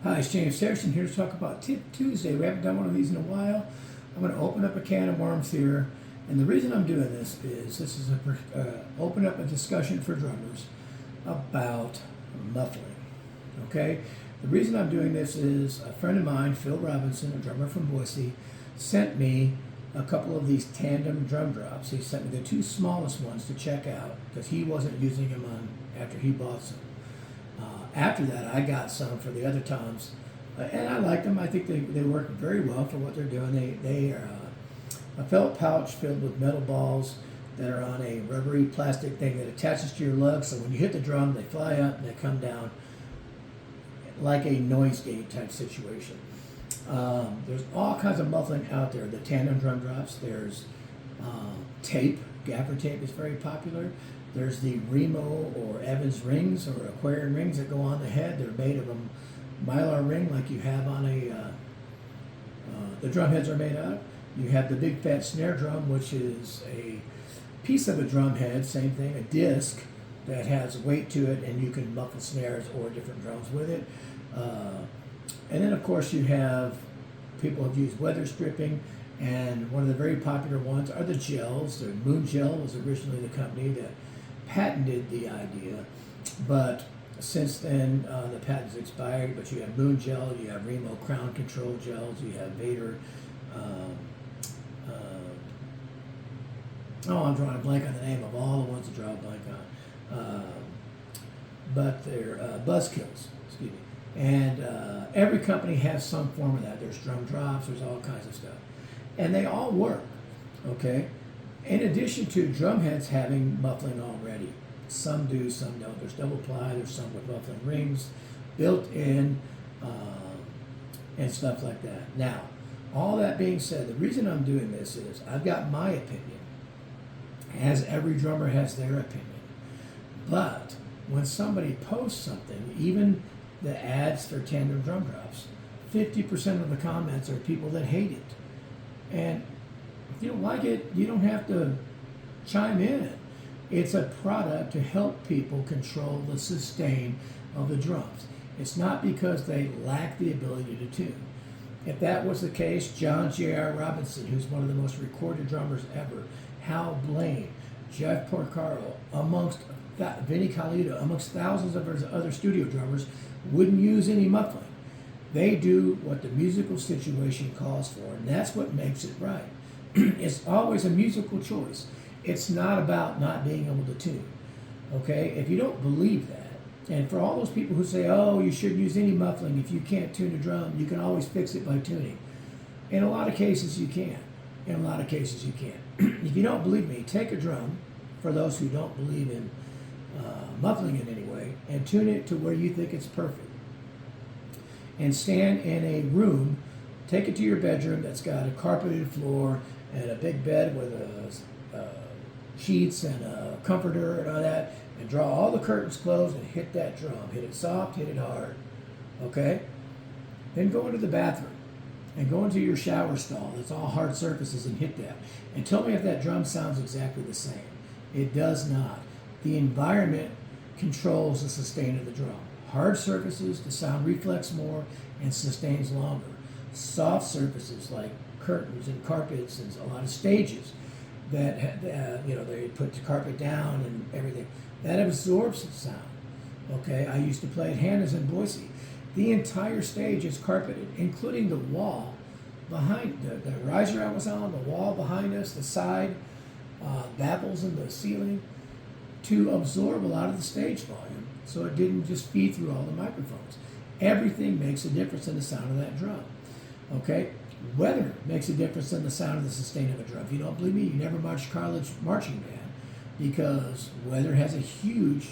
Hi, it's James Harrison here to talk about Tip Tuesday. We haven't done one of these in a while. I'm going to open up a can of worms here, and the reason I'm doing this is open up a discussion for drummers about muffling. Okay, the reason I'm doing this is a friend of mine, Phil Robinson, a drummer from Boise, sent me a couple of these tandem drum drops. He sent me the two smallest ones to check out because he wasn't using them on after he bought some. After that, I got some for the other toms, and I like them. I think they work very well for what they're doing. They are a felt pouch filled with metal balls that are on a rubbery plastic thing that attaches to your lug, so when you hit the drum, they fly up and they come down like a noise gate type situation. There's all kinds of muffling out there. The tandem drum drops. There's tape. Gaffer tape is very popular. There's the Remo or Evans rings or Aquarian rings that go on the head. They're made of a mylar ring like you have on the drum heads are made out of. You have the big fat snare drum, which is a piece of a drum head, same thing, a disc that has weight to it, and you can muffle snares or different drums with it. And then, of course, you have people have used weather stripping, and one of the very popular ones are the gels. The Moon Gel was originally the company that patented the idea, but since then the patent's expired. But you have Moon Gel, you have Remo Crown Control gels, you have Vader. I'm drawing a blank on the name of all the ones to draw a blank on. But they're buzzkills, excuse me. And every company has some form of that. There's drum drops, there's all kinds of stuff. And they all work, okay? In addition to drum heads having muffling already. Some do, some don't. There's double ply, there's some with muffling rings built in, and stuff like that. Now, all that being said, the reason I'm doing this is I've got my opinion, as every drummer has their opinion. But when somebody posts something, even the ads for tandem drum drops, 50% of the comments are people that hate it. And if you don't like it, you don't have to chime in. It's a product to help people control the sustain of the drums. It's not because they lack the ability to tune. If that was the case, John J.R. Robinson, who's one of the most recorded drummers ever, Hal Blaine, Jeff Porcaro, amongst Vinnie Colaiuta, amongst thousands of other studio drummers, wouldn't use any muffling. They do what the musical situation calls for, and that's what makes it right. It's always a musical choice. It's not about not being able to tune. Okay? If you don't believe that, and for all those people who say, oh, you shouldn't use any muffling if you can't tune a drum, you can always fix it by tuning. In a lot of cases, you can. In a lot of cases, you can't. If you don't believe me, take a drum, for those who don't believe in muffling in any way, and tune it to where you think it's perfect. And stand in a room, take it to your bedroom that's got a carpeted floor and a big bed with sheets and a comforter and all that, and draw all the curtains closed and hit that drum. Hit it soft, hit it hard. Okay? Then go into the bathroom and go into your shower stall that's all hard surfaces and hit that. And tell me if that drum sounds exactly the same. It does not. The environment controls the sustain of the drum. Hard surfaces, the sound reflects more and sustains longer. Soft surfaces like curtains and carpets and a lot of stages that they put the carpet down and everything, that absorbs the sound. Okay, I used to play at Hannah's in Boise. The entire stage is carpeted, including the wall behind the riser I was on, the wall behind us, the side baffles in the ceiling, to absorb a lot of the stage volume, so it didn't just feed through all the microphones. Everything makes a difference in the sound of that drum. Okay? Weather makes a difference in the sound of the sustain of a drum. If you don't believe me, you never marched college marching band, because weather has a huge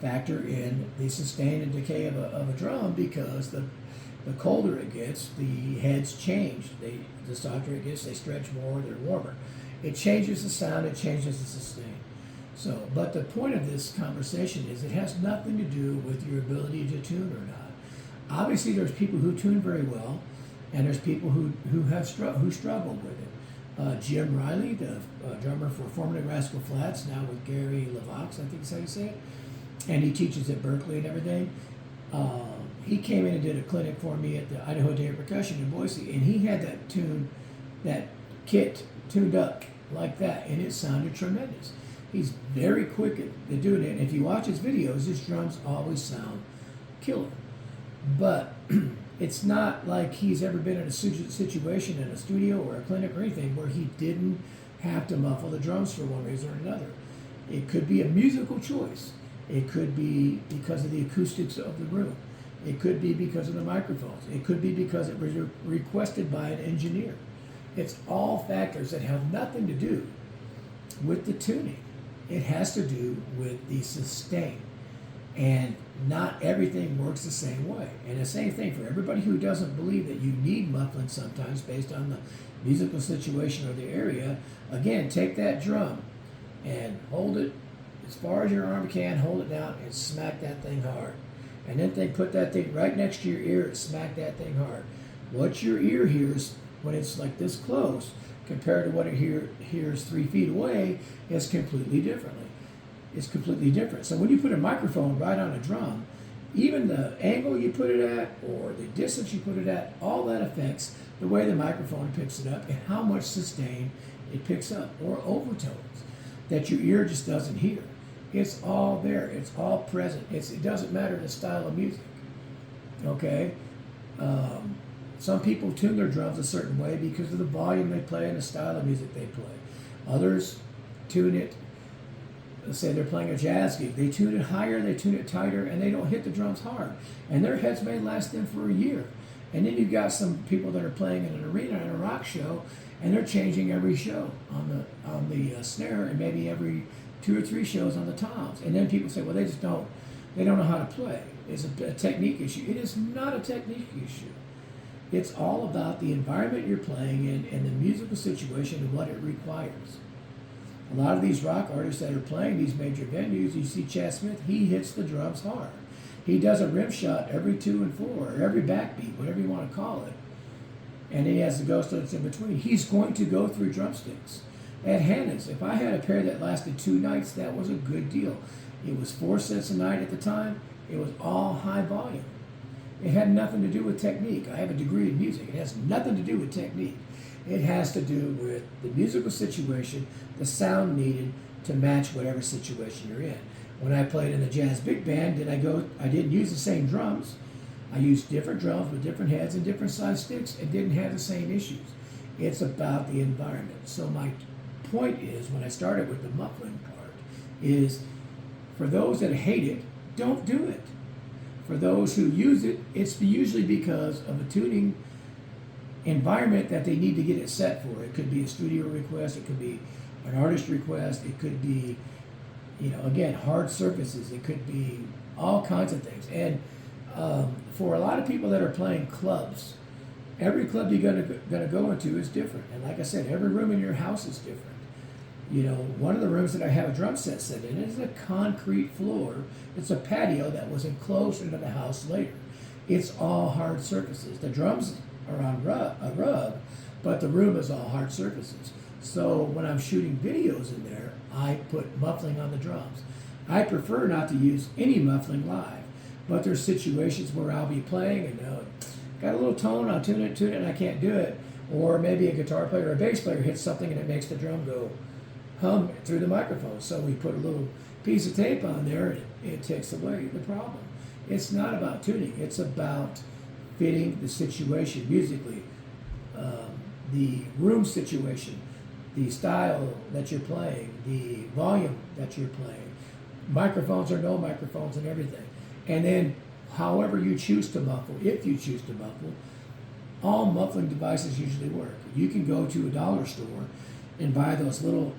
factor in the sustain and decay of a drum, because the colder it gets, the heads change. The softer it gets, they stretch more, they're warmer. It changes the sound, it changes the sustain. So, but the point of this conversation is it has nothing to do with your ability to tune or not. Obviously, there's people who tune very well, and there's people who struggle with it. Jim Riley, the drummer for formerly Rascal Flatts, now with Gary LeVox, I think is how you say it, and he teaches at Berkeley and everything. he came in and did a clinic for me at the Idaho Day of Percussion in Boise, and he had that kit tuned up like that, and it sounded tremendous. He's very quick at doing it, and if you watch his videos, his drums always sound killer. But it's not like he's ever been in a situation in a studio or a clinic or anything where he didn't have to muffle the drums for one reason or another. It could be a musical choice. It could be because of the acoustics of the room. It could be because of the microphones. It could be because it was requested by an engineer. It's all factors that have nothing to do with the tuning. It has to do with the sustain. And not everything works the same way. And the same thing for everybody who doesn't believe that you need muffling sometimes based on the musical situation or the area. Again, take that drum and hold it as far as your arm can, hold it down and smack that thing hard. And then put that thing right next to your ear and smack that thing hard. What your ear hears when it's like this close compared to what it hears 3 feet away is completely differently. It's completely different. So when you put a microphone right on a drum, even the angle you put it at or the distance you put it at, all that affects the way the microphone picks it up and how much sustain it picks up, or overtones that your ear just doesn't hear. It's all there. It's all present. It doesn't matter the style of music. Okay? Some people tune their drums a certain way because of the volume they play and the style of music they play. Others tune it, let's say they're playing a jazz gig. They tune it higher, they tune it tighter, and they don't hit the drums hard. And their heads may last them for a year. And then you've got some people that are playing in an arena in a rock show, and they're changing every show on the snare, and maybe every 2 or 3 shows on the toms. And then people say, well, they don't know how to play. It's a technique issue. It is not a technique issue. It's all about the environment you're playing in and the musical situation and what it requires. A lot of these rock artists that are playing these major venues, you see Chad Smith, he hits the drums hard. He does a rim shot every 2 and 4, or every backbeat, whatever you want to call it. And then he has the ghost notes in between. He's going to go through drumsticks. At Hannah's, if I had a pair that lasted 2 nights, that was a good deal. It was 4 cents a night at the time. It was all high volume. It had nothing to do with technique. I have a degree in music. It has nothing to do with technique. It has to do with the musical situation, the sound needed to match whatever situation you're in. When I played in the jazz big band, I didn't use the same drums. I used different drums with different heads and different size sticks and didn't have the same issues. It's about the environment. So my point is, when I started with the muffling part, is for those that hate it, don't do it. For those who use it, it's usually because of a tuning environment that they need to get it set for. It could be a studio request, it could be an artist request, it could be, again, hard surfaces, it could be all kinds of things. And for a lot of people that are playing clubs, every club you're gonna go into is different. And like I said, every room in your house is different. One of the rooms that I have a drum set set in is a concrete floor. It's a patio that was enclosed into the house later. It's all hard surfaces. The drums are on a rug, but the room is all hard surfaces. So when I'm shooting videos in there, I put muffling on the drums. I prefer not to use any muffling live, but there's situations where I'll be playing and got a little tone, I'll tune it, and I can't do it. Or maybe a guitar player or a bass player hits something and it makes the drum go hum through the microphone. So we put a little piece of tape on there and it takes away the problem. It's not about tuning. It's about fitting the situation musically, the room situation, the style that you're playing, the volume that you're playing, microphones or no microphones and everything. And then however you choose to muffle, if you choose to muffle, all muffling devices usually work. You can go to a dollar store and buy those little,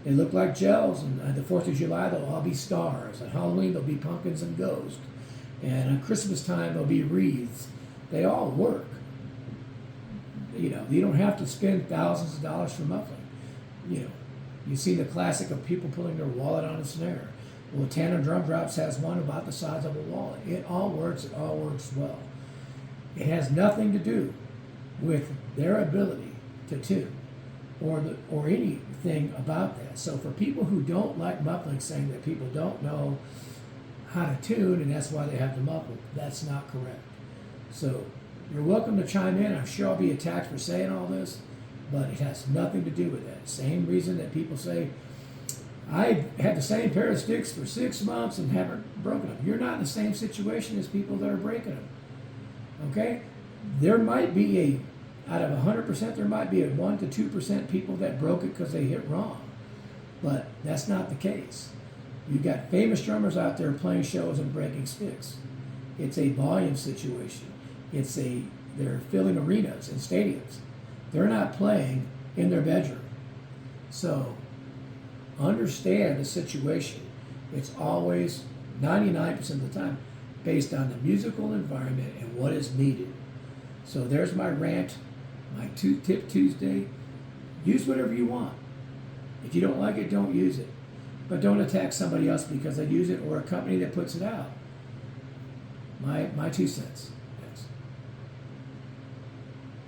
they look like gels, and on the 4th of July they'll all be stars. On Halloween they'll be pumpkins and ghosts. And on Christmas time they'll be wreaths. They all work. You don't have to spend thousands of dollars for muffling. You see the classic of people pulling their wallet on a snare. Well, Tandem Drum Drops has one about the size of a wallet. It all works well. It has nothing to do with their ability to tune or anything about that. So for people who don't like muffling, saying that people don't know how to tune, and that's why they have the muffler. That's not correct. So you're welcome to chime in. I'm sure I'll be attacked for saying all this, but it has nothing to do with that. Same reason that people say, I had the same pair of sticks for 6 months and haven't broken them. You're not in the same situation as people that are breaking them. Okay? There might be out of 100%, there might be a 1 to 2% people that broke it because they hit wrong. But that's not the case. You've got famous drummers out there playing shows and breaking sticks. It's a volume situation. They're filling arenas and stadiums. They're not playing in their bedroom. So understand the situation. It's always 99% of the time based on the musical environment and what is needed. So there's my rant, my Tip Tuesday. Use whatever you want. If you don't like it, don't use it. But don't attack somebody else because they use it or a company that puts it out. My 2 cents.